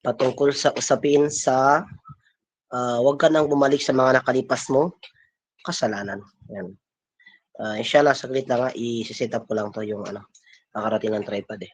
patungkol sa usapin sa huwag ka nang bumalik sa mga nakalipas mo kasalanan. Yan. Inshallah, saglit lang nga, i-set up ko lang to yung nakarating ng tripod eh.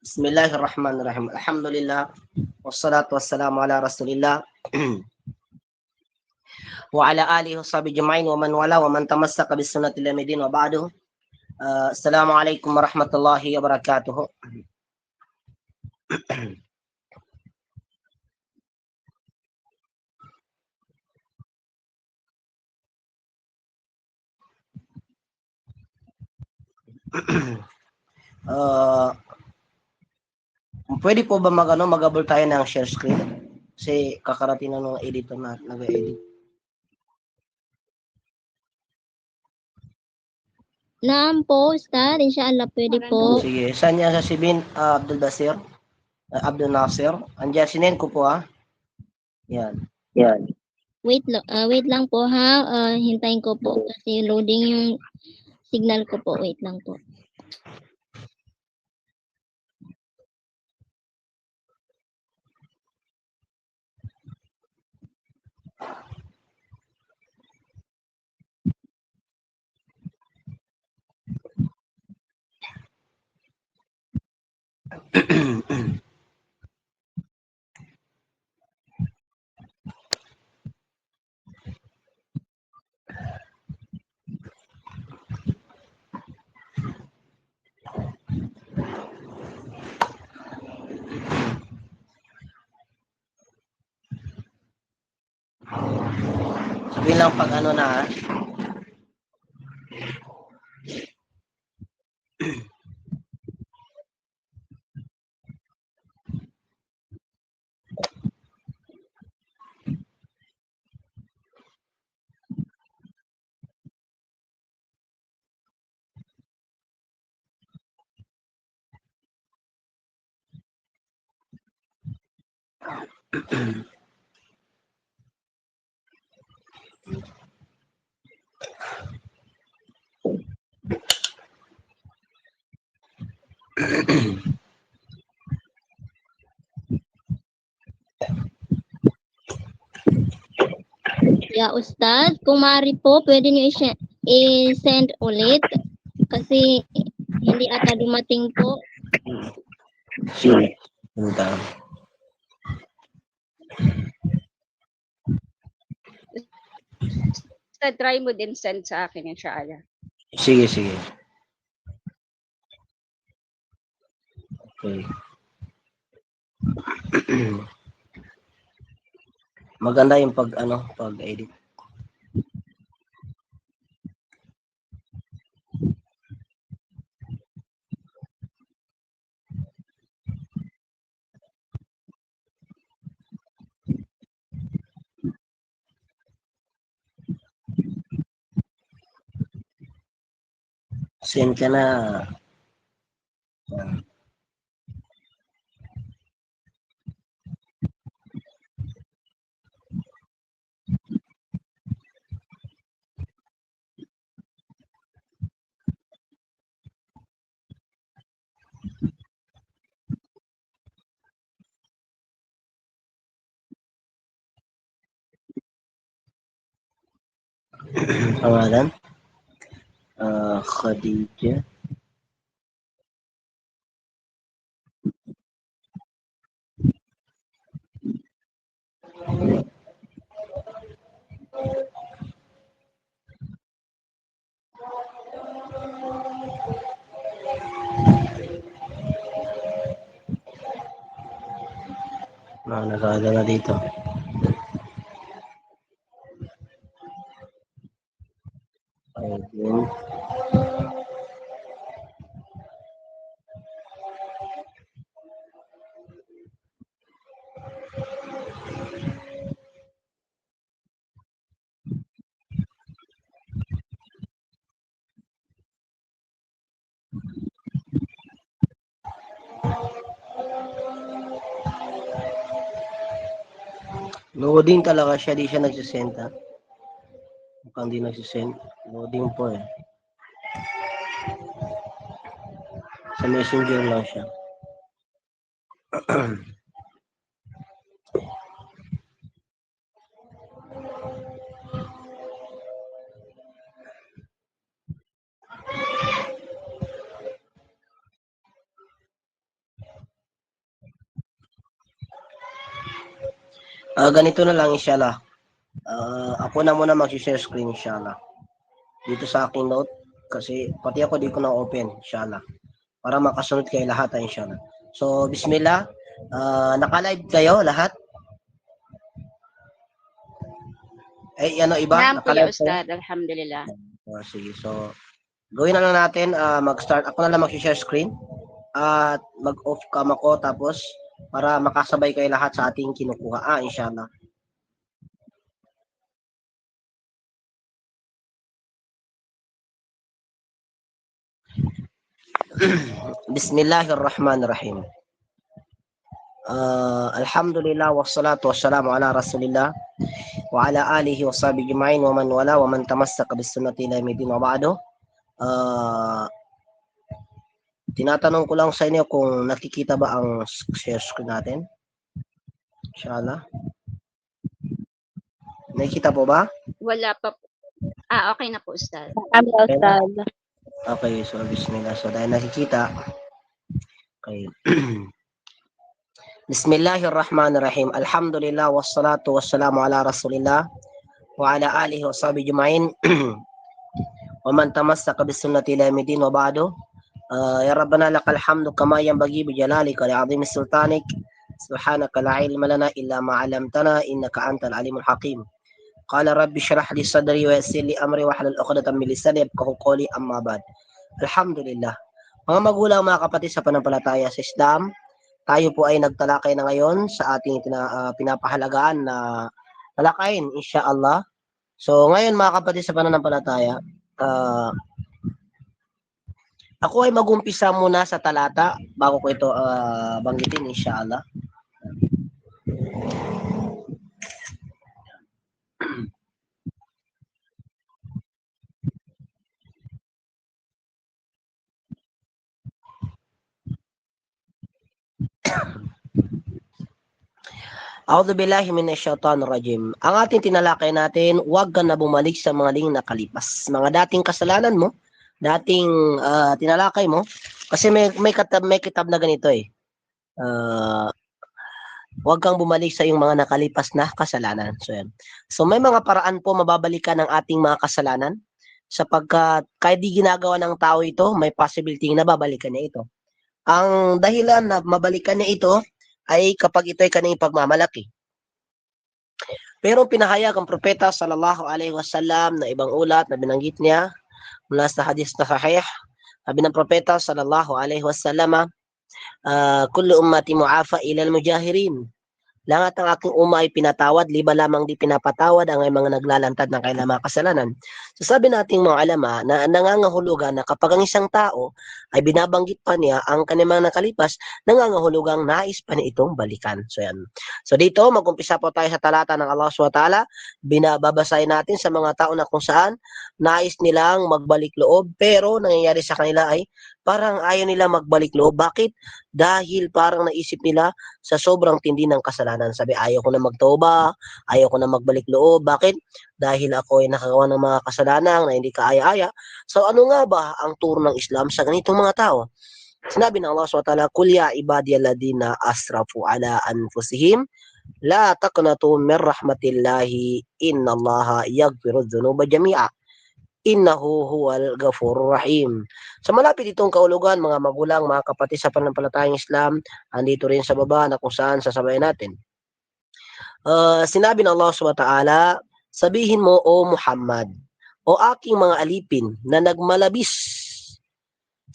Bismillahirrahmanirrahim. Alhamdulillah. Wassalatu wassalamu ala Rasulillah. Wa ala alihi washabihi ajma'in wa man wala wa man tamassaka bis sunnati ila midin wa ba'du. Assalamualaikum warahmatullahi wabarakatuh. Pwede po ba mag-abol tayo ng share screen? Kasi kakarating na ng editor na nag-edit. Naam po, Ustad. Inshallah, pwede po. Sige, saan niya sasibin? Abdul Basir? Abdul Nasir? Andiyan, sinin ko po Yan. Wait lang po ha. Hintayin ko po kasi loading yung signal ko po. Wait lang po. Sabihin lang pag na Yeah, Ustad. Kung maaari po, pwede nyo i-send ulit. Kasi hindi ata dumating po. Sige. Try mo din send sa akin, inshallah. Sige. Okay. Maganda yung pag-edit. Send ka na. Pangalan? Khadija. Nag-aalala dito. Ayun. Loading talaga siya, di siya nagsisend ha. Mukhang di nagsisend. Loading po eh. Sa messenger lang siya. Ganito na lang inshallah. Ako na muna mag-share screen inshallah. Dito sa aking note kasi pati ako di ko na open inshallah. Para makasunod kayo lahat inshallah. So bismillah. Naka-live kayo lahat? Ay ano iba? Naam po ya Naka-live kayo? Ustad, alhamdulillah. Sige. So gawin na lang natin mag-start. Ako na lang mag-share screen. At mag-off cam ako tapos para makasabay kayo lahat sa ating kinukuha. Inshallah. Bismillahirrahmanirrahim. Alhamdulillah wassalatu wassalamu ala rasulillah wa ala alihi wa sahbihi ajma'in wa man wala wa man tamassaka bis sunnati ila yaumil wa ba'du. Tinatanong ko lang sa inyo kung nakikita ba ang share screen natin? Inshallah. Nakikita po ba? Wala pa po. Okay na po Ustad. Ustad. Okay, so bismillah. So dahil nakikita, okay. Bismillahirrahmanirrahim. Alhamdulillah wassalatu wassalamu ala rasulillah wa ala alihi wa sahbihi ajma'in wa man tamassaka bis sunnati ila yaumil wa ba'du. Ya Rabbana lakal hamdu kama yanbaghi bi jalalika li 'azimi sultanik. Subhanaka la ilma lana illa ma 'allamtana innaka antal alimul hakim. Qala rabbi shrah li sadri wa yassir li amri wa hlul 'uqdatam min lisani yafqahu qawli amma ba'd. Alhamdulillah. Mga magulang, mga kapatid sa pananampalataya sa Islam, tayo po ay nagtalakay na ngayon sa ating pinapahalagaan na talakayin, insyaAllah. So ngayon mga kapatid sa pananampalataya, ako ay mag-umpisa muna sa talata bago ko ito banggitin, insyaAllah. A'udzubillahi minasyaitonirrajim. Ang ating tinalakay natin, huwag ka na bumalik sa mga ling nakalipas. Mga dating kasalanan mo, dating tinalakay mo, kasi may kitab na ganito eh. Huwag kang bumalik sa iyong mga nakalipas na kasalanan. So, yan. So may mga paraan po mababalikan ng ating mga kasalanan sapagkat kahit di ginagawa ng tao ito, may possibility na babalikan niya ito. Ang dahilan na mabalikan niya ito ay kapag ito ay kanyang pagmamalaki. Pero pinahayag ang propeta sallallahu alaihi wasallam na ibang ulat na binanggit niya mula sa hadis na sahih. Sabi ng propeta sallallahu alaihi wasallam, kullu ummati mu'afa ila al-mujahirin. Lahat ng aking umma ay pinatawad, liba lamang di pinapatawad ang mga naglalantad ng kailang mga kasalanan. So sabi nating mga alama na nangangahulugan na kapag ang isang tao ay binabanggit pa niya ang kanyang mga nakalipas, nangangahulugang nais pa niya itong balikan. So yan. So dito, mag-umpisa po tayo sa talata ng Allah SWT. Binababasahin natin sa mga tao na kung saan nais nilang magbalik loob, pero nangyayari sa kanila ay parang ayaw nila magbalik loob. Bakit? dahil parang naisip nila sa sobrang tindi ng kasalanan. Sabi, ayaw ko na magtauba, ayaw ko na magbalik loob. Bakit? Dahil ako ay nakagawa ng mga kasalanan na hindi kaaya-aya. So ano nga ba ang turo ng Islam sa ganitong mga tao? Sinabi ng Allah SWT, Kul ya ibadiyalladina asrafu ala anfusihim, la taqnatu min rahmatillahi, innallaha yaghfiru dhunuba jami'a. Innahu huwal ghafurur rahim. Sa malapit itong kaulugan, mga magulang, mga kapatid sa pananampalatayang Islam, andito rin sa baba na kung saan sasabayin natin. Sinabi ng Allah SWT, sabihin mo, O Muhammad, o aking mga alipin na nagmalabis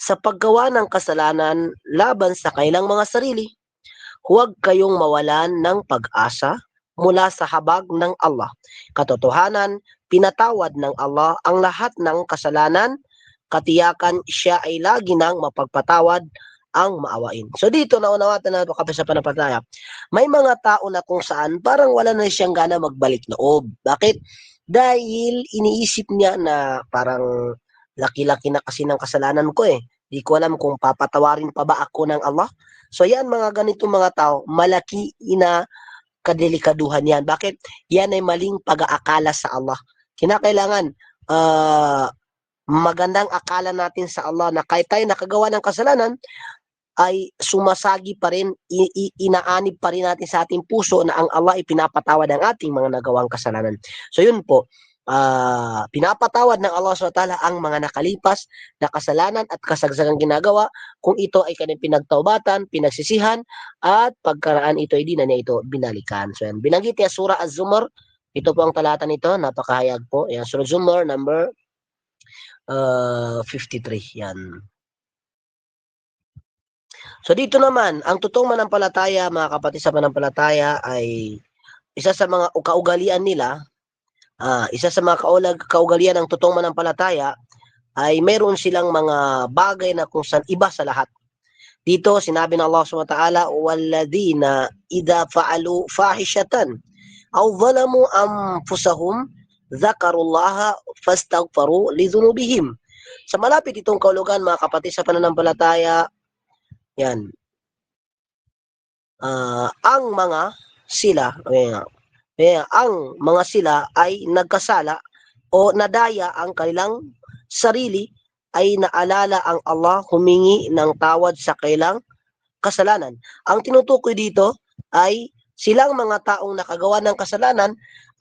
sa paggawa ng kasalanan laban sa kailang mga sarili, huwag kayong mawalan ng pag-asa mula sa habag ng Allah. Katotohanan, pinatawad ng Allah ang lahat ng kasalanan, katiyakan siya ay lagi nang mapagpatawad ang maawain. So dito, naunawatan na ito kapag sa panapataya, may mga tao na kung saan parang wala na siyang gana magbalik loob. Bakit? Dahil iniisip niya na parang laki-laki na kasi ng kasalanan ko eh. Di ko alam kung papatawarin pa ba ako ng Allah. So yan, mga ganitong mga tao, malaki na kadelikaduhan yan. Bakit? Yan ay maling pag-aakala sa Allah. Kinakailangan magandang akala natin sa Allah na kahit tayo nakagawa ng kasalanan, ay sumasagi pa rin, inaanib pa rin natin sa ating puso na ang Allah ay pinapatawad ang ating mga nagawang kasalanan. So yun po, pinapatawad ng Allah SWT ang mga nakalipas na kasalanan at kasagsagang ginagawa kung ito ay kanyang pinagtaubatan, pinagsisihan, at pagkaraan ito ay di na niya ito binalikan. So yan, binanggit niya Surah Az-Zumar, ito po ang talata nito, napakahayag po. Yan, Surah Az-Zumar number 53. Yan. So dito naman, ang totoong manampalataya, mga kapatid sa manampalataya, ay isa sa mga kaugalian nila, isa sa mga kaugalian ng totoong manampalataya ay meron silang mga bagay na kung saan iba sa lahat. Dito, sinabi ng Allah SWT, وَالَّذِينَ إِذَا فَعَلُوا فَاحِشَةً أَوْ ظَلَمُوا أَنفُسَهُمْ ذَكَرُوا اللَّهَ فَاسْتَغْفَرُوا لِذُنُوبِهِمْ. Sa malapit itong kaulugan, mga kapatid sa pananampalataya, yan, ang mga sila ay nagkasala o nadaya ang kanilang sarili, ay naalala ang Allah, humingi ng tawad sa kailang kasalanan. Ang tinutukoy dito ay silang mga taong nakagawa ng kasalanan,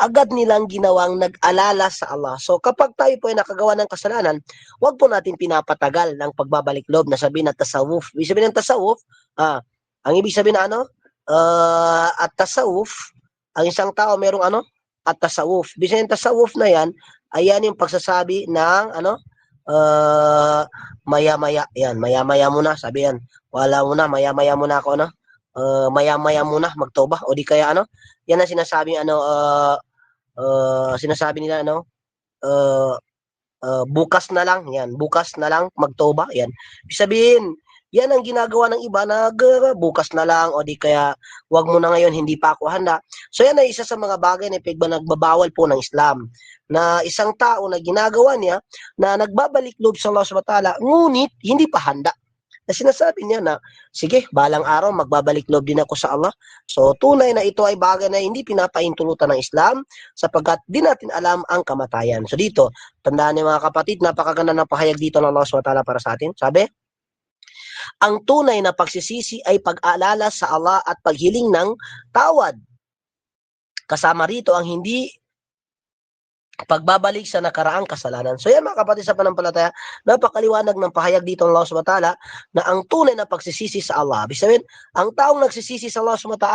agad nilang ginawang nag-alala sa Allah. So kapag tayo po ay nakagawa ng kasalanan, wag po natin pinapatagal ng pagbabalik loob na sabihin na tasawuf. Ibig sabihin ng tasawuf, ang ibig sabihin na at tasawuf, ang isang tao merong at tasawuf. Ibig sabihin ng tasawuf na yan, ayan yung pagsasabi ng maya-maya. Yan, maya-maya muna, sabi yan. Wala muna, maya-maya muna ako, maya-maya muna magtoba, o di kaya yan ang sinasabi sinasabi nila bukas na lang, yan, bukas na lang magtoba, yan. Ibig sabihin, yan ang ginagawa ng iba na bukas na lang, o di kaya wag mo na ngayon, hindi pa ako handa. So yan ay isa sa mga bagay na nagbabawal po ng Islam, na isang tao na ginagawa niya na nagbabalik loob sa Allah SWT, ngunit hindi pa handa. Na sinasabi niya na, sige, balang araw magbabalik loob din ako sa Allah. So tunay na ito ay bagay na hindi pinapaintulutan ng Islam, sapagkat di natin alam ang kamatayan. So dito, tandaan niyo mga kapatid, napakaganda ng pahayag dito ng Allah SWT para sa atin. Sabi, ang tunay na pagsisisi ay pag-aalala sa Allah at paghiling ng tawad. Kasama rito ang hindi pagbabalik sa nakaraang kasalanan. So yan mga kapatid sa panampalataya, napakaliwanag ng pahayag dito ng Allah SWT na ang tunay na pagsisisi sa Allah. Ibig sabihin, ang taong nagsisisi sa Allah SWT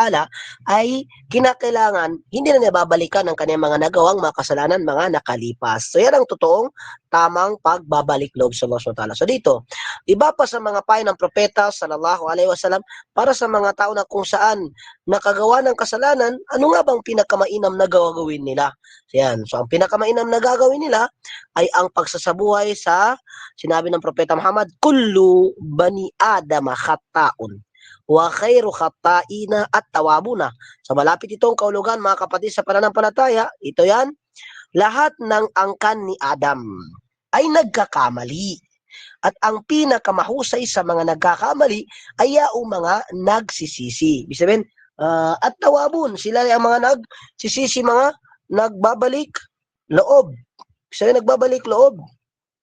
ay kinakailangan, hindi na nababalikan ang kanyang mga nagawang mga kasalanan, mga nakalipas. So yan ang totoong tamang pagbabalik loob sa Allah SWT. So dito, iba pa sa mga payo ng propeta sallallahu alaihi wasallam para sa mga tao na kung saan nakagawa ng kasalanan, ano nga bang pinakamainam na gawin nila? So yan, so ang pinakamainam na gagawin nila ay ang pagsasabuhay sa sinabi ng propeta Muhammad, kullu bani adama khata'un wa khairu khata'ina at tawabuna. So malapit itong kaulugan mga kapatid sa pananampalataya, ito yan, lahat ng angkan ni Adam ay nagkakamali. at ang pinakamahusay sa mga nagkakamali ay yaong mga nagsisisi. Ibig sabihin, at tawabun, sila ay ang mga nagsisisi, mga nagbabalik loob. Ibig sabihin, nagbabalik loob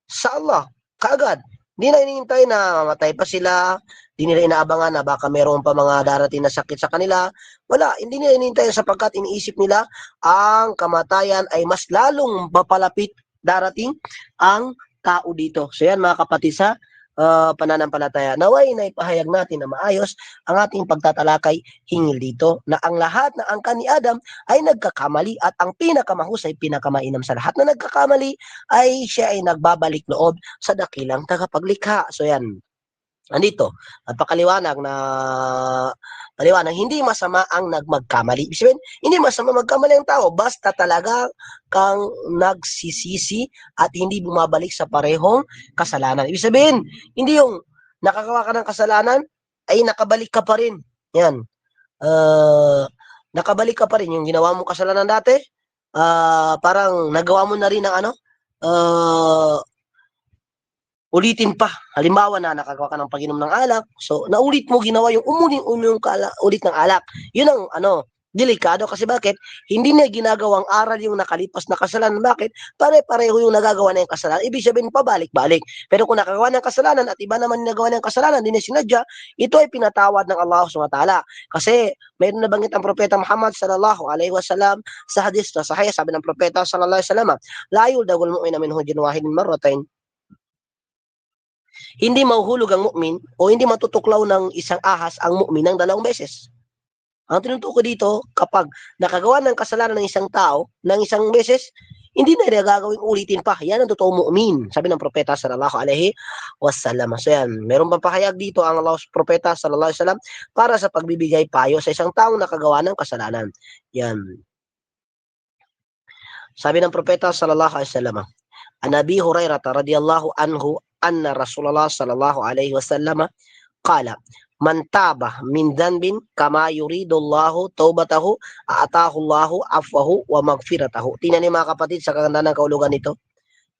sa Allah, kaagad. Hindi na inihintay na mamatay pa sila, hindi nila inaabangan na baka mayroon pa mga darating na sakit sa kanila. Wala, hindi nila inihintay sapagkat iniisip nila ang kamatayan ay mas lalong mapalapit darating ang tao dito. So yan mga kapatid sa pananampalataya. Naway na ipahayag natin na maayos ang ating pagtatalakay hingil dito na ang lahat na angkan ni Adam ay nagkakamali at ang pinakamahusay, pinakamainam sa lahat na nagkakamali ay siya ay nagbabalik loob sa dakilang tagapaglikha. So yan, andito, napakaliwanag na paliwanag, hindi masama ang magkamali. Ibig sabihin, hindi masama magkamali ang tao, basta talaga kang nagsisisi at hindi bumabalik sa parehong kasalanan. Ibig sabihin, hindi yung nakagawa ka ng kasalanan, ay nakabalik ka pa rin. Yan. Nakabalik ka pa rin. Yung ginawa mo kasalanan dati, parang nagawa mo na rin ng ulitin pa. Halimbawa na nakagawa ka ng pag-inom ng alak, so naulit mo ginawa yung ulit ng alak. Yun ang delikado kasi bakit? Hindi na ginagawang aral yung nakalipas na kasalanan. Bakit? Pare-pareho yung nagagawa na yung kasalanan. Ibig sabihin pabalik-balik. Pero kung nakagawa ng kasalanan at iba naman nagawa ng kasalanan, hindi na sinadya, ito ay pinatawad ng Allah SWT. Kasi mayroon na banggit ang propeta Muhammad sallallahu alaihi wasallam sa hadis na sahih, sabi ng propeta sallallahu alaihi wasallam, la yuldagul mu'mina minhu jinwahidin marratain. Hindi mahuhulog ang mu'min o hindi matutuklaw ng isang ahas ang mu'min ng 2 beses. Ang tinutukoy dito, kapag nakagawa ng kasalanan ng isang tao ng 1 beses, hindi na gagawin ulitin pa. Yan ang totoong mu'min, sabi ng propeta sallallahu alaihi wasallam. So yan, meron pang pahayag dito ang propeta sallallahu alaihi wasallam para sa pagbibigay payo sa isang taong nakagawa ng kasalanan. Yan. Sabi ng propeta sallallahu alaihi wasallam, an Abi Hurairah radhiyallahu anhu anna Rasulullah sallallahu alaihi wasallam qala man taba min dhanbin kama yuridu Allahu taubatahu aatahu Allahu afwahu wa maghfiratahu. Tingnan niyo mga kapatid sa kagandahan ng kaulugan nito.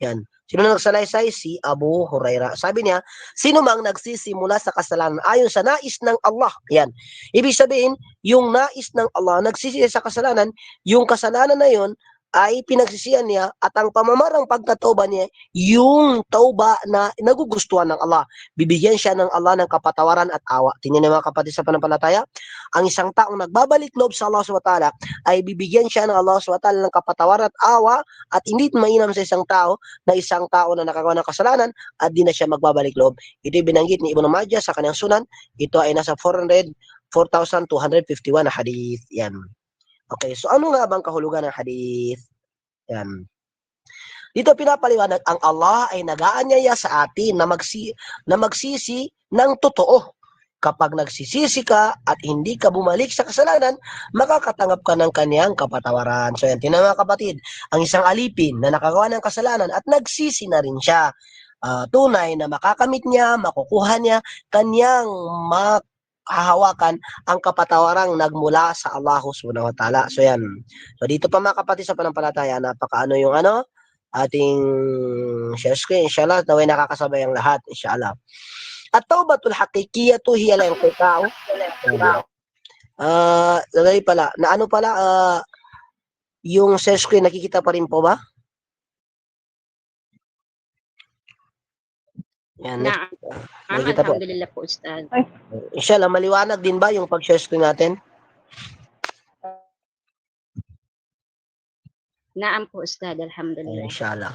Yan. Sino na nagsalaysay? Si Abu Hurairah. Sabi niya, sino mang nagsisimula sa kasalanan ayon sa nais ng Allah. Yan. Ibig sabihin, yung nais ng Allah, nagsisisi sa kasalanan, yung kasalanan na yun ay pinagsisihan niya at ang pamamarang pagkatauba niya, yung tauba na nagugustuhan ng Allah. Bibigyan siya ng Allah ng kapatawaran at awa. Tingnan niyo mga kapatid sa pananampalataya, ang isang taong nagbabalik loob sa Allah SWT ay bibigyan siya ng Allah SWT ng kapatawaran at awa at hindi mainam sa isang tao na nakagawa ng kasalanan at di na siya magbabalik loob. Ito ay binanggit ni Ibn Majah sa kanyang sunan. Ito ay nasa 4,251 na hadith. Yan. Okay, so ano nga bang kahulugan ng hadith? Yan. Dito pinapaliwanag, ang Allah ay nag-aanyaya sa atin na magsisi ng totoo. Kapag nagsisisi ka at hindi ka bumalik sa kasalanan, makakatanggap ka ng kaniyang kapatawaran. So yan, tingnan mga kapatid, ang isang alipin na nakagawa ng kasalanan at nagsisi na rin siya, tunay na makakamit niya, makukuha niya, kaniyang hahawakan ang kapatawarang nagmula sa Allah subhanahu wa ta'ala. So yan. So dito pa mga kapatid sa pananampalataya, napakaano yung ating share screen. Inshallah, naway nakakasabay ang lahat. Inshallah. At taubatul haqiqiyatu hiya la inqita'u. Dali pala. Na ano pala, yung share screen, nakikita pa rin po ba? Yan. Naam, Nakikita po. alhamdulillah po, Ustad. Inshallah, maliwanag din ba yung pag-share screen natin? Naam po, Ustad, alhamdulillah. Inshallah.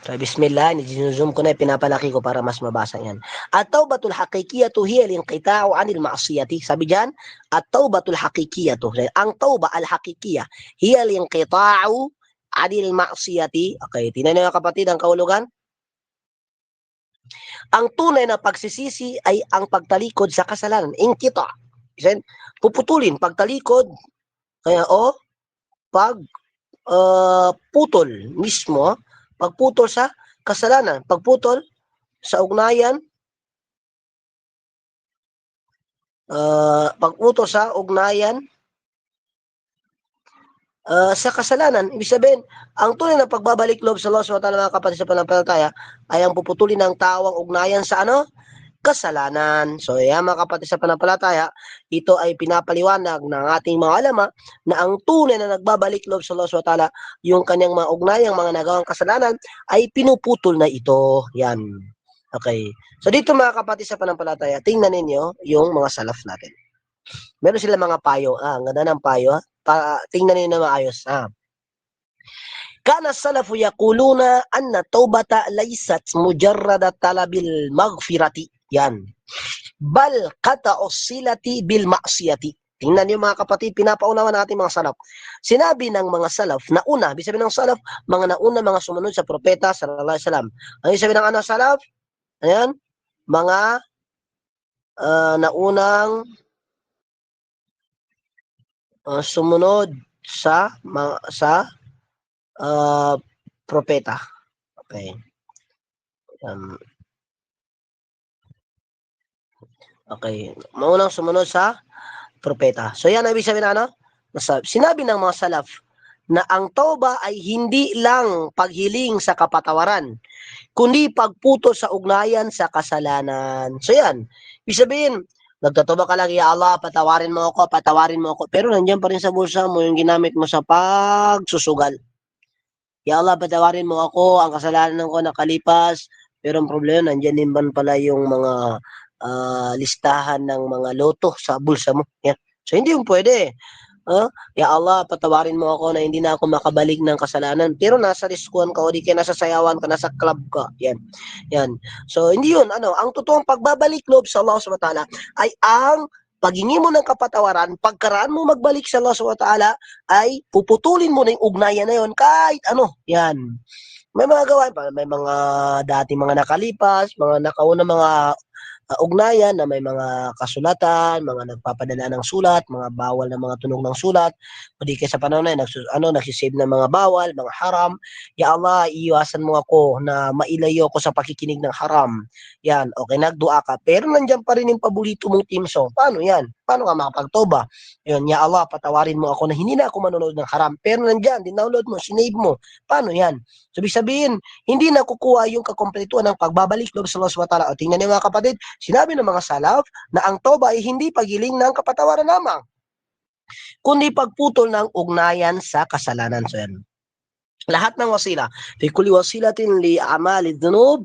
So, bismillah, zoom ko na, pinapalaki ko para mas mabasa yan. At-taubatul haqiqiyatu hiya al-inqita'u 'anil ma'siyati. Sabi diyan, at-taubatul haqiqiyatu. Ang tauba al-haqiqiyah hiya al-inqita'u 'anil ma'siyati. Okay, tingnan niyo kapatid ang kahulugan. Ang tunay na pagsisisi ay ang pagtalikod sa kasalanan. Inqita'. Puputulin, pagtalikod, kaya putol mismo, pagputol sa kasalanan, pagputol sa ugnayan, sa kasalanan. Ibig sabihin, ang tunay na pagbabalik loob sa Allah SWT, mga kapatid sa pananampalataya, ay ang puputulin ng tawang ugnayan sa ano? Kasalanan. So, yan mga kapatid sa pananampalataya, ito ay pinapaliwanag ng ating mga alama na ang tunay na nagbabalik loob sa Allah SWT, yung kanyang mga ugnayang mga nagawang kasalanan, ay pinuputol na ito. Yan. Okay. So, dito mga kapatid sa pananampalataya, tingnan ninyo yung mga salaf natin. Meron sila mga payo. Ang ganda ng payo. Tingnan ninyo na maayos. Kana salafu yaquluna anna taubata laysat mujarrada talabil maghfirati. Yan. Bal qata'us silati bil ma'siyati. Tingnan niyo mga kapatid, pinapaunawa natin mga salaf. Sinabi ng mga salaf na una, ibig sabihin ng salaf, mga nauna, mga sumunod sa propeta sallallahu alaihi wasallam. Ang ibig sabihin ng ano salaf? Ayan, mga naunang sumunod sa propeta. Okay. Okay. Maunang sumunod sa propeta. So yan ang ibig sabihin na ano? Sinabi ng mga salaf na ang tauba ay hindi lang paghiling sa kapatawaran, kundi pagputo sa ugnayan sa kasalanan. So yan. Ibig sabihin, nagtatuba ka lang, ya Allah, patawarin mo ako, pero nandiyan pa rin sa bulsa mo yung ginamit mo sa pagsusugal. Ya Allah, patawarin mo ako, ang kasalanan ko nakalipas, pero ang problema, nandiyan din ba pala yung mga listahan ng mga loto sa bulsa mo. Yan. So, hindi yung pwede. Ya Allah, patawarin mo ako na hindi na ako makabalik ng kasalanan. Pero nasa riskuhan ka o di kaya nasa sayawan ka, nasa club ka. Yan. Yan. So, hindi yun. Ang totoong pagbabalik loob sa Allah SWT ay ang paghingi mo ng kapatawaran, pagkaraan mo magbalik sa Allah SWT ay puputulin mo na yung ugnayan na yun kahit ano. Yan. May mga gawain pa, may mga dating mga nakalipas, mga nakauna mga ugnayan na may mga kasulatan, mga nagpapadala ng sulat, mga bawal na mga tunog ng sulat, o di kaya sa panahon na nagsisave ng mga bawal, mga haram. Ya Allah, iiwasan mo ako na mailayo ako sa pakikinig ng haram. Yan, okay, nagdua ka. Pero nandiyan pa rin yung paborito mong team song. Paano yan? Paano ka makapagtoba? Yun, ya Allah, patawarin mo ako na hindi na ako manonood ng haram. Pero nandiyan, dinownload mo, sinave mo. Paano yan? So, ibig sabihin, hindi nakukuha yung kakompletuhan ng pagbabalik loob sa Allah SWT. O tingnan niyo mga kapatid, sinabi ng mga salaf na ang toba ay hindi paghiling ng kapatawaran lamang, kundi pagputol ng ugnayan sa kasalanan. So yan. Lahat ng wasila, fi kulli wasilatin li a'mali dhunub,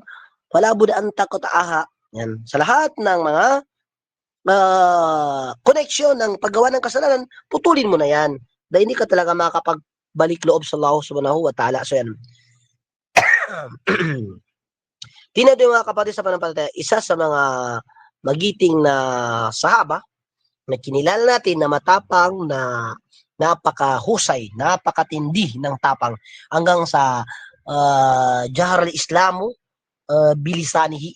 wala budda an taqta'aha. Yan. Sa lahat ng mga koneksyon ng paggawa ng kasalanan, putulin mo na yan. Dahil hindi ka talaga makapagbalik loob sa Allah subhanahu wa ta'ala. So yan. Tinado yung mga kapatid sa pananampalataya, isa sa mga magiting na sahaba na kinilala natin na matapang, na napakahusay, napakatindi ng tapang hanggang sa jahar al-islamu bilisanihi.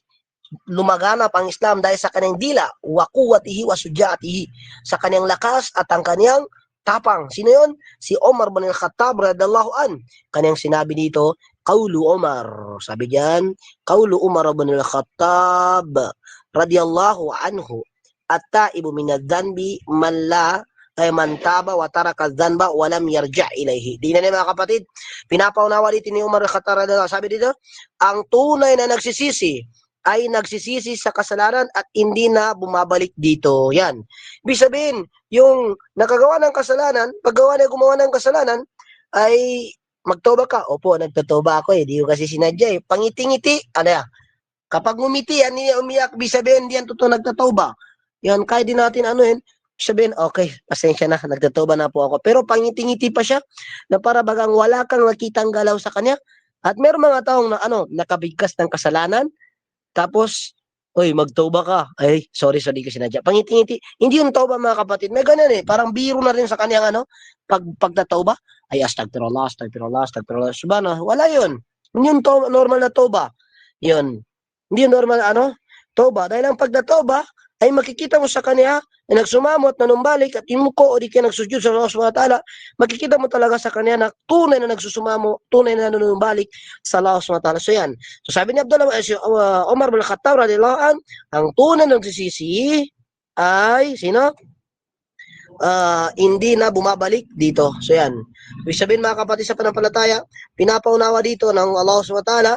Lumaganap ang Islam dahil sa kanyang dila, wa quwwatihi wa sujaatihi, sa kanyang lakas at ang kanyang tapang. Sino yun? Si Omar bin al-Khattab radhiyallahu an. Kanyang sinabi dito, Qaulu Umar. Sabi diyan, Qaulu Umar bin al-Khattab radhiyallahu anhu. At-taibu min adh-dhanbi man la man taba wa taraka adh-dhanba wa lam yarja' ilayhi. Di na mga kapatid, pinapaunawa dito ni Umar al-Khattab radhiyallahu. Sabi dito, ang tunay na nagsisisi ay nagsisisi sa kasalanan at hindi na bumabalik dito. Yan. Ibig sabihin, yung nakagawa ng kasalanan, paggawa na gumawa ng kasalanan, ay magtoba ka. Opo, nagtotoba ako di ko kasi sinadya eh. Pangiti-ngiti, kapag ngumiti, yan niya umiyak, ibig sabihin, hindi yan totoo nagtotoba. Yan, kaya din natin sabihin, okay, pasensya na, nagtotoba na po ako. Pero pangiti-ngiti pa siya, na para bagang wala kang nakitang galaw sa kanya. At meron mga taong na nakabigkas ng kasalanan, tapos, oy, magtauba ka. Ay, sorry ka sinadya. Pangiti-ngiti. Hindi yung tauba mga kapatid. May ganun parang biro na rin sa kanyang pagtatauba. Ay, astagfirullah. Subhana, wala yun. Hindi yung normal na tauba. Yun. Hindi yung normal tauba. Dahil ang pagtatauba, ay makikita mo sa kanya na nagsumamo at nanumbalik at imuko o di kaya nagsujud sa Allah subhanahu wa ta'ala, makikita mo talaga sa kanya na tunay na nagsusumamo, tunay na nanumbalik sa Allah subhanahu wa ta'ala. So yan. So sabi ni Umar bin Khattab radhiyallahu an, ang tunay na nagsisisi ay sino? hindi na bumabalik dito. So yan. Ibig sabihin mga kapatid sa pananampalataya, pinapaunawa dito ng Allah subhanahu wa ta'ala,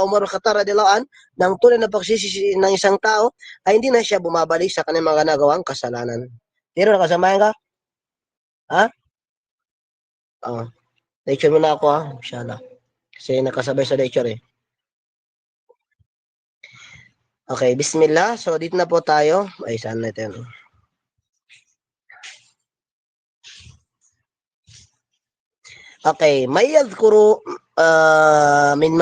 Umar Khattab radhiyallahu an, ng tunay na pagsisisi ng isang tao, ay hindi na siya bumabalik sa kanyang mga nagawang kasalanan. Pero nakasamayan ka? Ha? Lecture muna ako ha, inshallah. Kasi nakasabay sa lecture eh. Okay, bismillah. So dito na po tayo. Ay, saan natin? Okay, may yadhkuru min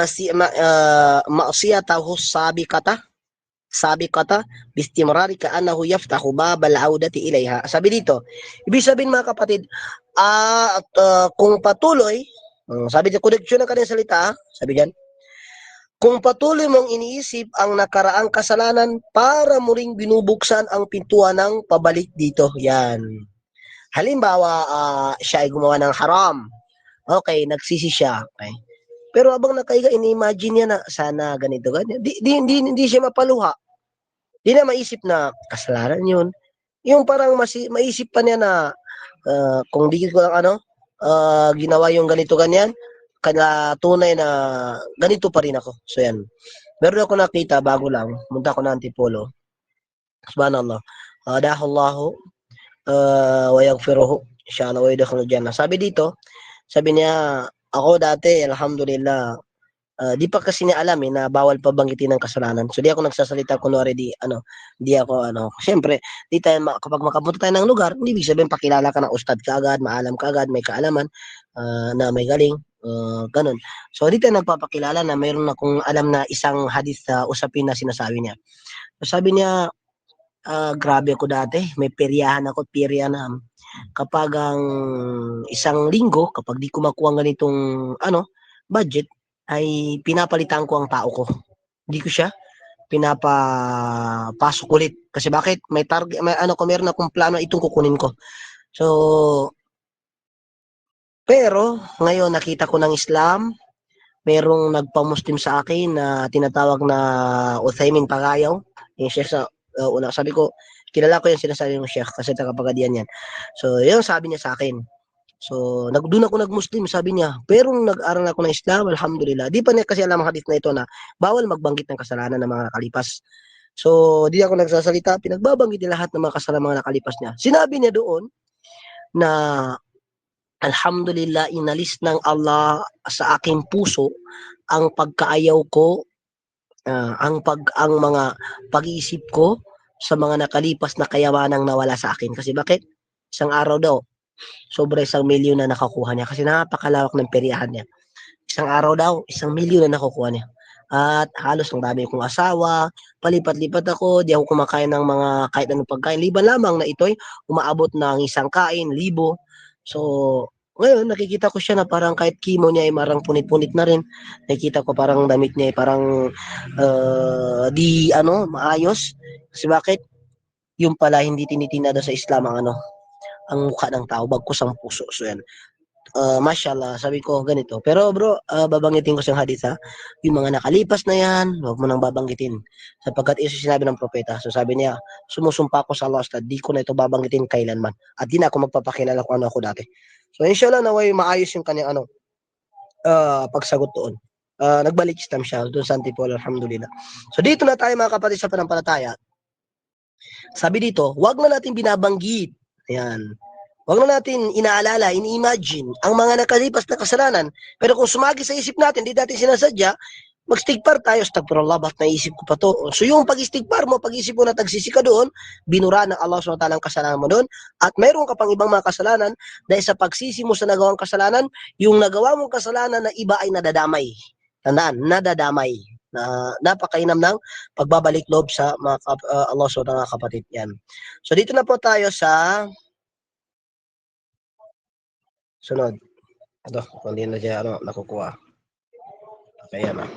ma'siyatahu sabiqata bistimrari ka annahu yaftahu babal audati ilayha. Sabi dito, ibig sabihin mga kapatid, kung patuloy, sabi dito, koneksyon ng kanyang salita, sabi diyan, kung patuloy mong iniisip ang nakaraang kasalanan para mo ring binubuksan ang pintuan ng pabalik dito. Yan. Halimbawa, siya ay gumawa ng haram. Okay, nagsisi siya. Okay. Pero abang nakaiga, ini-imagine niya na sana ganito, ganyan. Hindi siya mapaluha. Di na maisip na kasalanan yun. Yung parang maisip pa niya na kung di ko lang ginawa yung ganito, ganyan, kaya tunay na ganito pa rin ako. So yan. Meron ako nakita bago lang, munta ako ng Antipolo. Subhanallah. Dahullahu wa yaghfiruhu. Inshallah wa yadkhulu jannah. Sabi dito, sabi niya, ako dati, alhamdulillah, di pa kasi niya alam na bawal pa banggitin ng kasalanan. So di ako nagsasalita kunwari di ako syempre, di tayo kapag makapunta tayo ng lugar, hindi ibig sabihin pakilala ka ng ustad ka agad, maalam ka agad, may kaalaman na may galing, ganun. So di tayo nagpapakilala na mayroon akong alam na isang hadith sa usapin na sinasabi niya. So, sabi niya, grabe ako dati, may peryahan ako, na kapag ang isang linggo, kapag di ko makuha ng ganitong budget, ay pinapalitan ko ang tao ko. Hindi ko siya pinapapasok ulit. Kasi bakit? May target, meron akong plano itong kukunin ko. So, pero ngayon nakita ko ng Islam, merong nagpa-Muslim sa akin na tinatawag na Uthaymin Pagayaw. Yung Sheikh sa una, sabi ko, kilala ko yung sinasabi ng Sheikh kasi taga-Pagadian yan. So, yun sabi niya sa akin. So, doon ako nag-Muslim, sabi niya. Pero nung nag-aral ako ng Islam, alhamdulillah, di pa niya kasi alam ang hadith na ito na bawal magbanggit ng kasalanan ng mga nakalipas. So, di ako nagsasalita, pinagbabanggit niya lahat ng mga kasalanan ng mga nakalipas niya. Sinabi niya doon na alhamdulillah, inalis ng Allah sa aking puso ang pagkaayaw ko, ang mga pag-iisip ko sa mga nakalipas na kayamanang nawala sa akin. Kasi bakit? Isang araw daw, sobra 1,000,000 na nakukuha niya kasi napakalawak ng peryahan niya. Isang araw daw, 1,000,000 na nakukuha niya. At halos ang dami kong asawa, palipat-lipat ako, di ako kumakain ng mga kahit anong pagkain. Liban lamang na ito'y umaabot ng isang kain, 1,000. So, ngayon nakikita ko siya na parang kahit kimo niya ay marang punit-punit na rin. Nakikita ko parang damit niya ay parang di maayos. Kasi bakit? Yung pala hindi tinitingnan sa Islam ang mukha ng tao, bagkus ang puso. So yan. Mashallah, sabi ko ganito. Pero bro, babanggitin ko siyang hadith ha. Yung mga nakalipas na yan, huwag mo nang babanggitin. Sapagkat iso sinabi ng propeta. So sabi niya, sumusumpa ko sa Allah, di ko na ito babanggitin kailanman. At di na ako magpapakilala kung ano ako dati. So inshallah naway maayos yung kanyang pagsagot doon. Nagbalik Islam siya doon sa Antipolo, alhamdulillah. So dito na tayo mga kapatid sa pananampalataya. Sabi dito, wag na natin binabanggit. Ayan. Wag na natin inaalala, ini-imagine ang mga nakalipas na kasalanan. Pero kung sumagi sa isip natin, di natin sinasadya, mag-istigfar tayo, astagfirullah, ba't naisip ko pa to? So yung pag-istigfar mo, pag-isip mo na tagsisi ka doon, binura ng Allah SWT ang kasalanan mo doon, at mayroon ka pang ibang mga kasalanan, dahil sa pagsisi mo sa nagawang kasalanan, yung nagawa mong kasalanan na iba ay nadadamay. Tandaan, nadadamay. Napakainam ng pagbabalik loob sa mga Allah SWT mga kapatid. Yan. So dito na po tayo sa sunod. Ito, hindi na siya nakukuha. Okay, yan.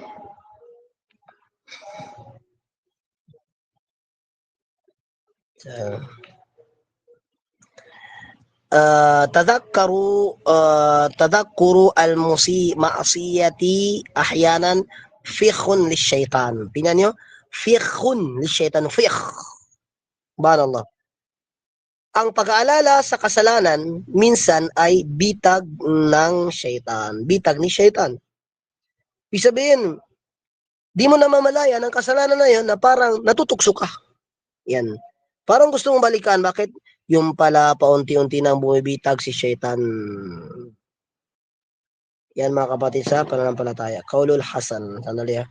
Tadhakkuru al-ma'siyati ahyanan fikhun lisyaitan. Tingnan nyo, fikhun lisyaitan, fikh. Subhanallah. ang pag-aalala sa kasalanan minsan ay bitag ng syaitan. Bitag ni syaitan. Ibig sabihin, di mo namamalayan ang kasalanan na yun na parang natutukso ka. Yan. Parang gusto mong balikan. Bakit? Yung pala paunti-unti nang bumibitag si syaitan. Yan mga kapatid sa pananampalataya. Kaulul Hasan. Sandali ah.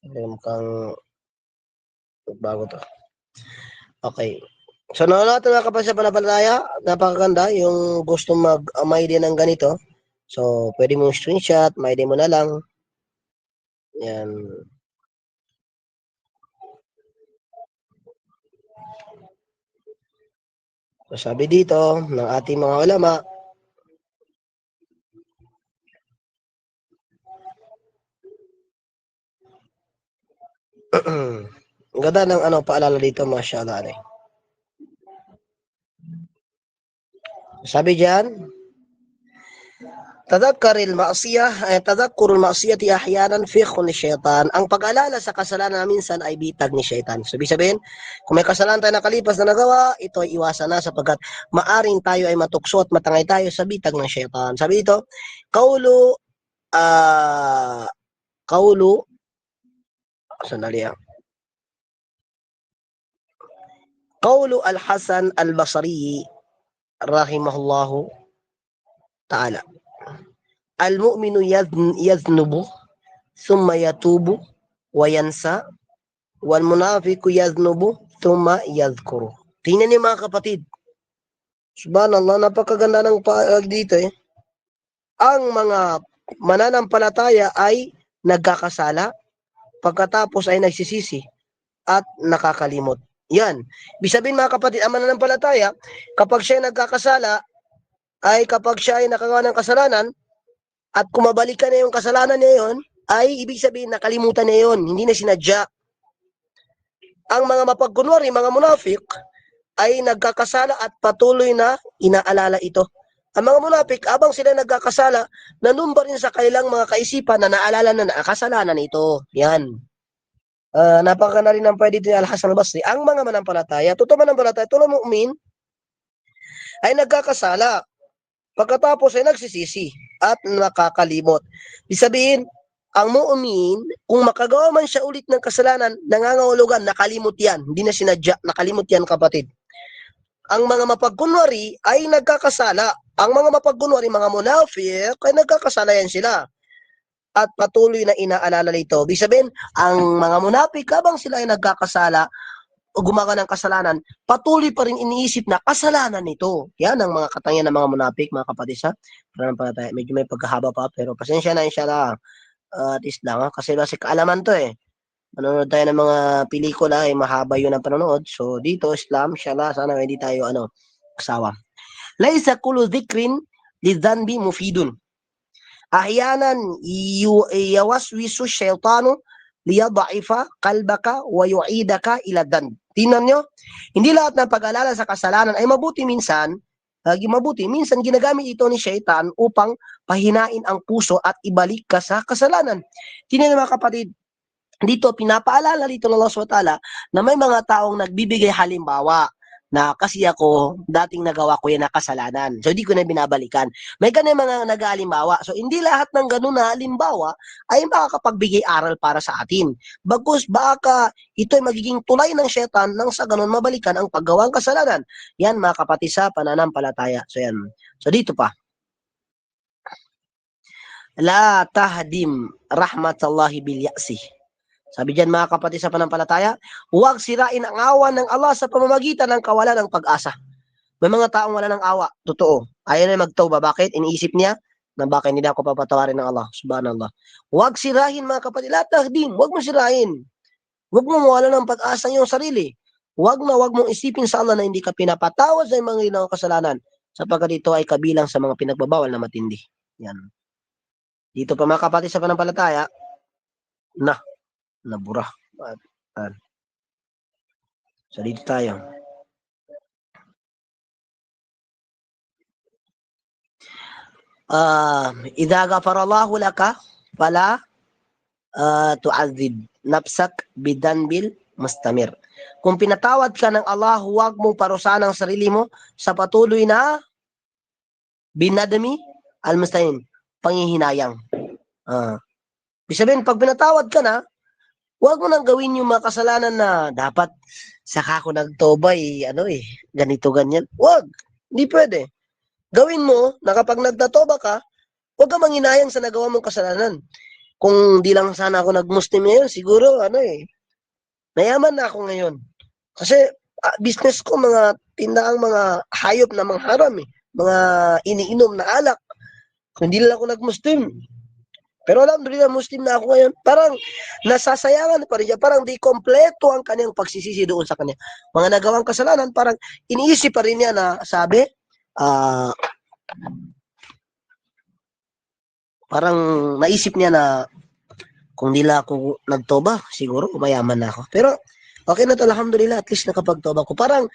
Mukhang bago to. Okay. So natin mga kapatid sa pananampalataya. Napakaganda. Yung gusto mag-amay din ng ganito. So pwede mong screenshot. May din mo na lang. Yan. So sabi dito ng ating mga ulama, ang ganda ng paalala dito, mashallah. Sabi diyan, tadhakkurul ma'siyati ahyanan fiqhun ni syaitan. Ang pag-alala sa kasalanan minsan ay bitag ni syaitan. So, ibig sabihin, kung may kasalanan tayo nakalipas na nagawa, ito ay iwasan na sapagkat maaring tayo ay matukso at matangay tayo sa bitag ng syaitan. Sabi dito, kaulu, sandali ah. Kaulu al-Hasan al-Basri rahimahullahu ta'ala. Al-mu'minu yadhnubu thumma yatubu wa yansa wal munafiqu yadhnubu thumma yadhkuru. Tingnan niyo mga kapatid. Subhanallah, napakaganda ng paag dito eh. Ang mga mananampalataya ay nagkakasala, pagkatapos ay nagsisisi at nakakalimot. Yan. Ibig sabihin mga kapatid, ang mananampalataya, kapag siya ay nagkakasala, ay kapag siya ay nakagawa ng kasalanan, at kumabalikan na yung kasalanan niya yun, ay ibig sabihin nakalimutan niya yun, hindi na sinadya. Ang mga mapagkunwari, mga munafik, ay nagkakasala at patuloy na inaalala ito. Ang mga munafik, abang sila nagkakasala, nanumba rin sa kailang mga kaisipan na naalala na kasalanan ito. Yan. Napakaganda rin ng pwede dito ni Al-Hasan al-Basri. Ang mga manampalataya, totoo manampalataya, tulad mu'min, ay nagkakasala. Pagkatapos ay nagsisisi at nakakalimot. Ibig sabihin, ang mu'min, kung makagawa man siya ulit ng kasalanan, nangangahulugan, nakalimot yan. Hindi na sinadya, nakalimot yan kapatid. Ang mga mapagkunwari ay nagkakasala. Ang mga mapagkunwari, mga munafik, ay nagkakasala yan sila. At patuloy na inaalala nito. Ibig sabihin, ang mga munafik, habang sila ay nagkakasala, o gumagawa ng kasalanan, patuloy pa rin iniisip na kasalanan nito. Yan ang mga katangian ng mga munafik, mga kapatid sa pananampalataya. Medyo may pagkahaba pa, pero pasensya na inshallah. At least lang, kasi kaalaman to eh. Manonood tayo ng mga pelikula, eh, mahaba yun ang panonood. So, dito, Islam, inshallah, sana hindi tayo, kasawa. Laisa kullu dhikrin lidhanbi mufidun. Ahyanan yawaswisu syaitanu liyadha'ifa qalbaka wa yu'idaka ila dhanb. Tingnan nyo, hindi lahat ng pag-alala sa kasalanan ay mabuti minsan. Minsan ginagamit ito ni syaitan upang pahinain ang puso at ibalik ka sa kasalanan. Tingnan nyo mga kapatid, dito pinapaalala dito ng Allah SWT na may mga taong nagbibigay halimbawa na kasi ako, dating nagawa ko yan na kasalanan. So, hindi ko na binabalikan. May ganun mga nag-halimbawa. So, hindi lahat ng ganun na halimbawa ay makakapagbigay aral para sa atin. Bagkus, baka ito ay magiging tulay ng syaitan nang sa ganun mabalikan ang paggawang kasalanan. Yan, mga kapatid sa pananampalataya. So, yan. So, dito pa. La tahdim rahmatallahi bil ya'si. Sabi diyan mga kapatid sa pananampalataya, huwag sirain ang awa ng Allah sa pamamagitan ng kawalan ng pag-asa. May mga taong wala ng awa, totoo. Ayaw na magtauba. Bakit? Iniisip niya na baka hindi ako papatawarin ng Allah. Subhanallah. Huwag sirahin mga kapatid. La tahdim. Huwag mo sirahin. Huwag mo mawala ng pag-asa ng iyong sarili. Huwag mong isipin sa Allah na hindi ka pinapatawad sa mga ginawang kasalanan sapagkat ito ay kabilang sa mga pinagbabawal na matindi. Yan. Dito pa mga kapatid sa pananampalataya, nabura. So, dito tayo. Idha ghafarallahu laka fala tu'adhib nafsak bidanbil mustamir. Kung pinatawad ka ng Allah, huwag mong parusahan ang sarili mo sa patuloy na binadami al-mustain, panghihinayang. Ibig sabihin, pag pinatawad ka na, huwag mo nang gawin yung mga kasalanan na dapat saka ako nagtoba ganito ganyan. Huwag, hindi pwede. Gawin mo na kapag nagtatoba ka, huwag ka manghinayang sa nagawa mong kasalanan. Kung di lang sana ako nag-Muslim ngayon, siguro mayaman na ako ngayon. Kasi business ko, mga tindaang mga hayop na mga haram mga iniinom na alak. Kung hindi lang ako nag-Muslim. Pero alhamdulillah, Muslim na ako ngayon. Parang nasasayangan pa rin siya. Parang di kompleto ang kanyang pagsisisi doon sa kanya. Mga nagawang kasalanan, parang iniisip pa rin niya na sabi, parang naisip niya na kung di lang ako nagtoba, siguro mayaman na ako. Pero okay na to, alhamdulillah, at least nakapagtoba ko. Parang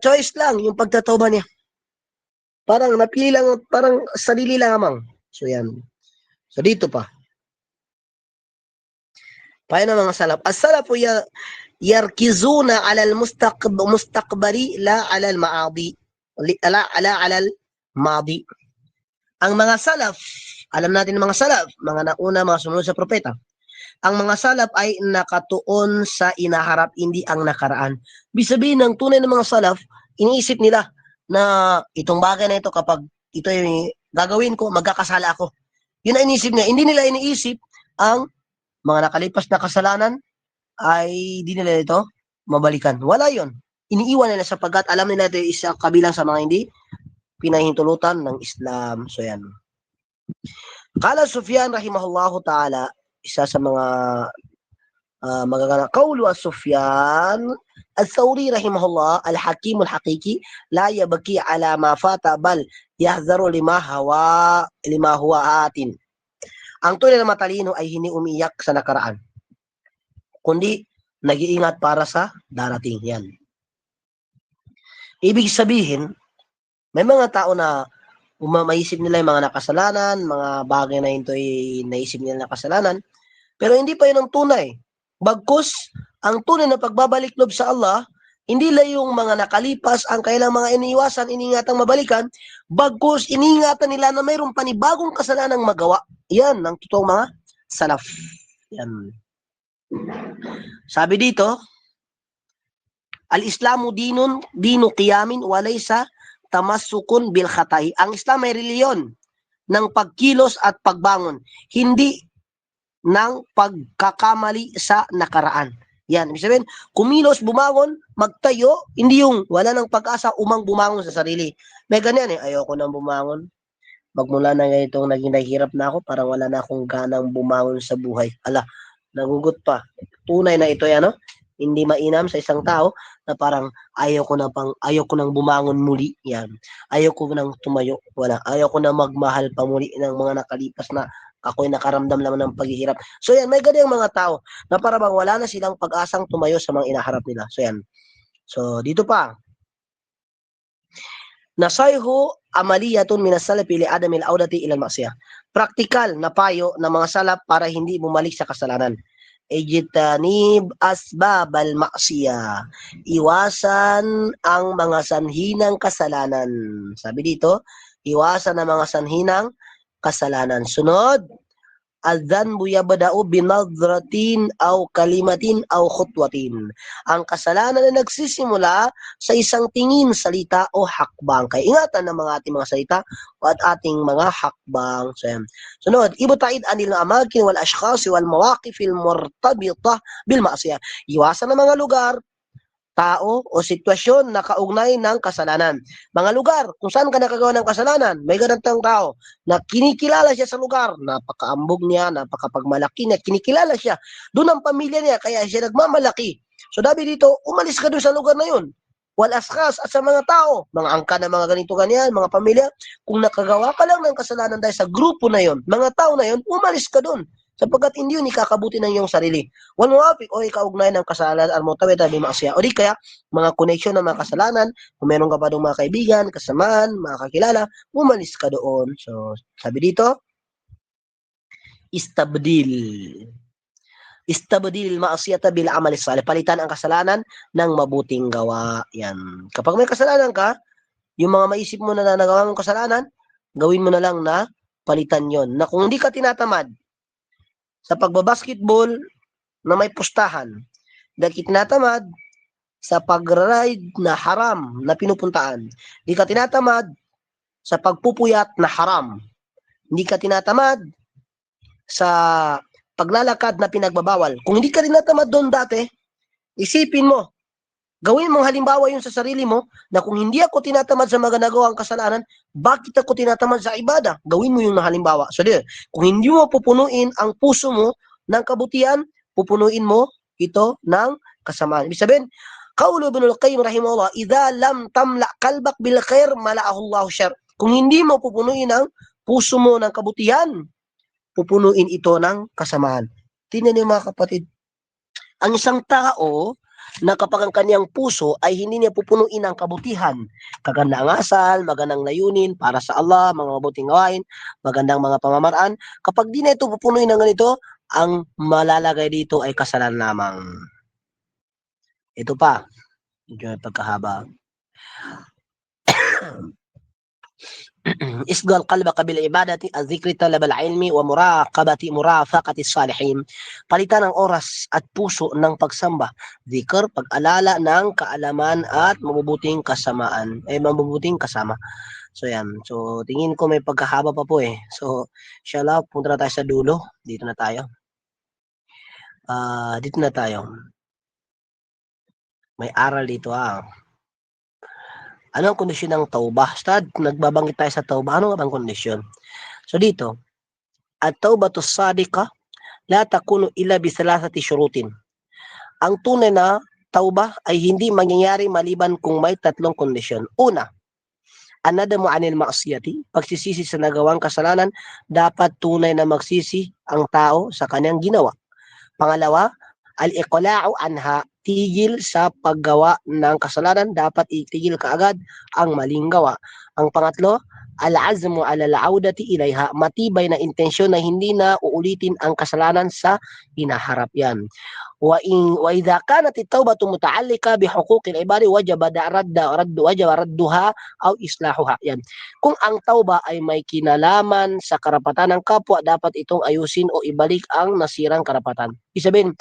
choice lang yung pagtatoba niya. Parang napili lang, parang sarili lang amang. So yan. So dito pa. Paano mga salaf? As-salafu yarkizuna ala al-mustaqbali la ala al-maadi. Ala al-maadi. Ang mga salaf, alam natin ng mga salaf, mga nauna, mga sumunod sa propeta. Ang mga salaf ay nakatuon sa inaharap, hindi ang nakaraan. Ibig sabihin ng tunay ng mga salaf, iniisip nila na itong bagay na ito, kapag ito yung gagawin ko, magkakasala ako. Yun ang iniisip niya. Hindi nila iniisip ang mga nakalipas na kasalanan ay di nila ito mabalikan. Wala yon. Iniiwan nila sapagkat alam nila ito isa kabilang sa mga hindi pinahintulutan ng Islam. So yan. Qala Sufyan rahimahullahu ta'ala, isa sa mga magagana qawlu as-Sufyan al-Thawri rahimahullah, al-hakim al-haqiqi la yabki ala ma fata bal yahzaru lima huwa atin. Ang tunay na matalino ay hindi umiyak sa nakaraan, kundi nag-iingat para sa darating. Yan. Ibig sabihin, may mga tao na maisip nila yung mga nakasalanan, mga bagay na ito ay naisip nila na kasalanan, pero hindi pa yun ang tunay. Bagkus, ang tunay na pagbabalik loob sa Allah, hindi lang yung mga nakalipas ang kailang mga iniiwasan, iniingatang mabalikan, bagkus iniingatan nila na mayroong panibagong kasalanang magawa. Yan ang totoong mga salaf. Yan. Sabi dito, al-Islamu dinu qiyamin walaysa tamassukun bil khatay. Ang Islam ay reliyon ng pagkilos at pagbangon, hindi ng pagkakamali sa nakaraan. Yan, ibig sabihin, kumilos, bumangon, magtayo, hindi yung wala ng pag-asa, bumangon sa sarili. May ganyan ayoko nang bumangon. Magmula na ganitong naging nahihirap na ako, parang wala na akong ganang bumangon sa buhay. Ala, nagugot pa. Tunay na ito hindi mainam sa isang tao na parang ayaw ko nang bumangon muli. Yan. Ayaw ko nang tumayo. Wala. Ayaw ko nang magmahal pa muli ng mga nakalipas na ako'y nakaramdam naman ng paghihirap. So yan, may ganyang mga tao na parang wala na silang pag-asang tumayo sa mga inaharap nila. So yan. So dito pa. Nasayhu amaliyatun minas salafi li adamil audati ilal maksiyah. Praktikal na payo ng mga salaf para hindi bumalik sa kasalanan. Ejtanib asbabal maksiyah. Iwasan ang mga sanhinang kasalanan. Sabi dito, iwasan ang mga sanhinang kasalanan. Sunod, adhanbu yabda'u binadratin aw kalimatin aw khutwatin. Ang kasalanan na nagsisimula sa isang tingin, salita o hakbang. Kaya ingatan ng mga ating mga salita at ating mga hakbang. So, yan. Sunod, ibutaid anil amakin wal ashkhas wal mawaqifil murtabita bil ma'siyah. Iwasan ng mga lugar, tao o sitwasyon na kaugnay ng kasalanan. Mga lugar kung saan ka nakagawa ng kasalanan, may ganitong tao na kinikilala siya sa lugar, napakaambog niya, napakapagmalaki niya, kinikilala siya. Doon ang pamilya niya, kaya siya nagmamalaki. So dabi dito, umalis ka doon sa lugar na yun. Wal askas at sa mga tao, mga angka na mga ganito ganyan, mga pamilya, kung nakagawa ka lang ng kasalanan dahil sa grupo na yun, mga tao na yun, umalis ka doon. Sapagkat hindi yun ikakabuti ng iyong sarili. Wal muwafiq o ikaugnay ng kasalanan al-mutawida bi ma'siyah. O di kaya, mga connection ng mga kasalanan, kung meron ka pa doon mga kaibigan, kasamaan, mga kakilala, umalis ka doon. So, sabi dito, istabdil. Istabdil ma'asiyata bil amali salih. Palitan ang kasalanan ng mabuting gawa. Yan. Kapag may kasalanan ka, yung mga maisip mo na nagawa mong kasalanan, gawin mo na lang na palitan yon. Na kung hindi ka tinatamad sa pagbabasketball na may pustahan, dahil tinatamad sa pag-ride na haram na pinupuntaan, hindi ka tinatamad sa pagpupuyat na haram, hindi ka tinatamad sa paglalakad na pinagbabawal. Kung hindi ka tinatamad doon dati, isipin mo, gawin mong halimbawa yun sa sarili mo na kung hindi ako tinatamad sa mga nagawang kasalanan, bakit ako tinatamad sa ibada? Gawin mo yung halimbawa. So, kung hindi mo pupunuin ang puso mo ng kabutihan, pupunuin mo ito ng kasamaan. Ibig sabihin, Qaulu Ibnul Qayyim rahimahullah, idza lam tamla qalbak bil khair, mala'ahu Allah syar. Kung hindi mo pupunuin ang puso mo ng kabutihan, pupunuin ito ng kasamaan. Tingnan niyo mga kapatid, ang isang tao na kapag ang kanyang puso ay hindi niya pupunuin ng kabutihan, kagandang asal, magandang layunin para sa Allah, mga mabuting gawain, magandang mga pamamaraan, kapag di na ito pupunuin ng ganito, ang malalagay dito ay kasalanan lamang. Ito pa, medyo pagkahaba. Isgal qalbaka bil ibadati az-zikri talab al-ilmi wa murafaqati salihin. Palitan ang oras at puso ng pagsamba, zikr, pag-alala ng kaalaman at mabubuting kasama. So yan. So tingin ko may pagkahaba pa po eh. So inshallah punta na tayo sa dulo. Dito na tayo. Dito na tayo. May aral dito Ano ang kondisyon ng taubah? Ustad, nagbabanggit tayo sa taubah. Ano nga bang kondisyon? So dito, at-taubatu sadiqa la takunu illa bi thalathati syurutin. Ang tunay na taubah ay hindi mangyayari maliban kung may tatlong kondisyon. Una, anadamu anil ma'siyati, pagsisisi sa nagawang kasalanan, dapat tunay na magsisi ang tao sa kanyang ginawa. Pangalawa, al-iqla'u anha, tigil sa paggawa ng kasalanan, dapat itigil kaagad ang maling gawa. Ang pangatlo, al-azmu ala al-audati ilayha, matibay na intensyon na hindi na uulitin ang kasalanan sa hinaharap yan. Wa idha kanat at-taubatu muta'allika bi huquqil ibadi wajaba radduha aw islahuha. Yan. Kung ang tauba ay may kinalaman sa karapatan ng kapwa, dapat itong ayusin o ibalik ang nasirang karapatan. Isabihin,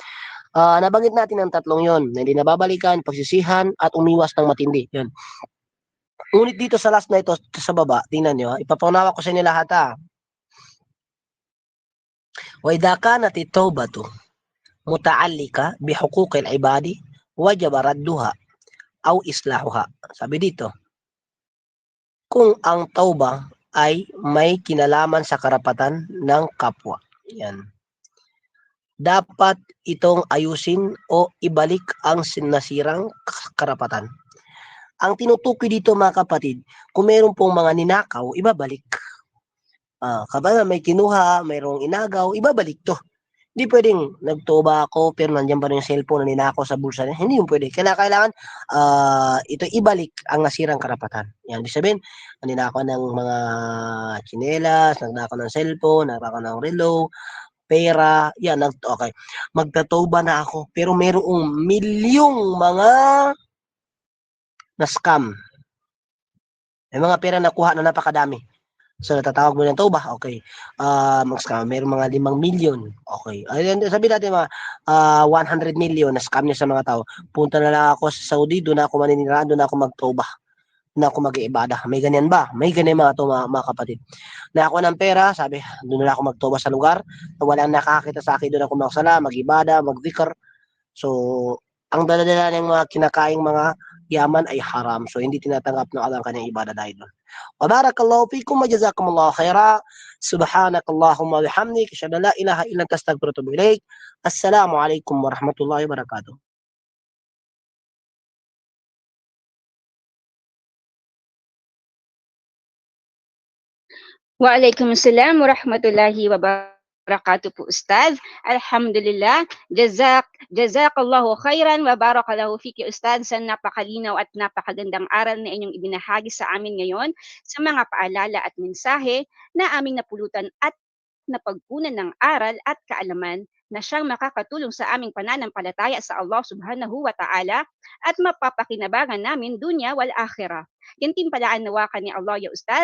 nabanggit natin ang tatlong yon, na hindi nababalikan, pagsisihan, at umiwas ng matindi. Yan. Ngunit dito sa last na ito, sa baba, tingnan nyo, ipapaunawa ko sa inyo lahat Wa idha kanat at-taubatu muta'allika bi huquqil ibadi wajaba radduha aw islahuha. Sabi dito, kung ang tauba ay may kinalaman sa karapatan ng kapwa. Yan. Dapat itong ayusin o ibalik ang sinasirang karapatan. Ang tinutukoy dito mga kapatid, kung mayroon pong mga ninakaw, ibabalik. Kapag may kinuha, mayroong inagaw, ibabalik to. Hindi pwedeng nagtuba ako pero nandiyan pa rin yung cellphone na ninakaw sa bulsa niya. Hindi yung pwede. Kailangan ito ibalik ang nasirang karapatan. Yan, ibig sabihin, ninakaw ng mga tsinelas, nagnakaw ng cellphone, nagnakaw ng relo, pera, yan, okay. Magtatuba na ako pero mayroong milyong mga na scam. May mga pera nakuha na napakadami. So, natatawag mo ng tauba, okay. Mag-scam, mayroong mga 5 million, okay. Sabi natin mga 100 million na scam niya sa mga tao. Punta na lang ako sa Saudi, doon ako maninirahan, doon ako magtauba, doon ako mag-iibada. May ganyan ba? May ganyan mga kapatid. Na ako ng pera, sabi, doon na ako magtauba sa lugar, na walang nakakita sa akin, doon ako magsala, mag-ibada, mag-dhikr. So, ang daladala ng mga kinakaing mga yaman ay haram. So, hindi tinatanggap ng Allah ang kanyang ibada dahil doon. وبارك الله فيكم وجزاكم الله خيرا سبحانك اللهم وبحمدك أشهد أن لا إله إلا أنت أستغفرك وأتوب إليك السلام عليكم ورحمة الله وبركاته. Waalaikumsalam warahmatullahi wabarakatuh po Ustaz. Alhamdulillah. Jazakallahu khairan wa barakallahu fiki Ustaz sa napakalinaw at napakagandang aral na inyong ibinahagi sa amin ngayon sa mga paalala at mensahe na aming napulutan at napagkunan ng aral at kaalaman na siyang makakatulong sa aming pananampalataya sa Allah subhanahu wa ta'ala at mapapakinabangan namin dunya wal akhirah. Gantimpalaan nawa ka ni Allah ya Ustad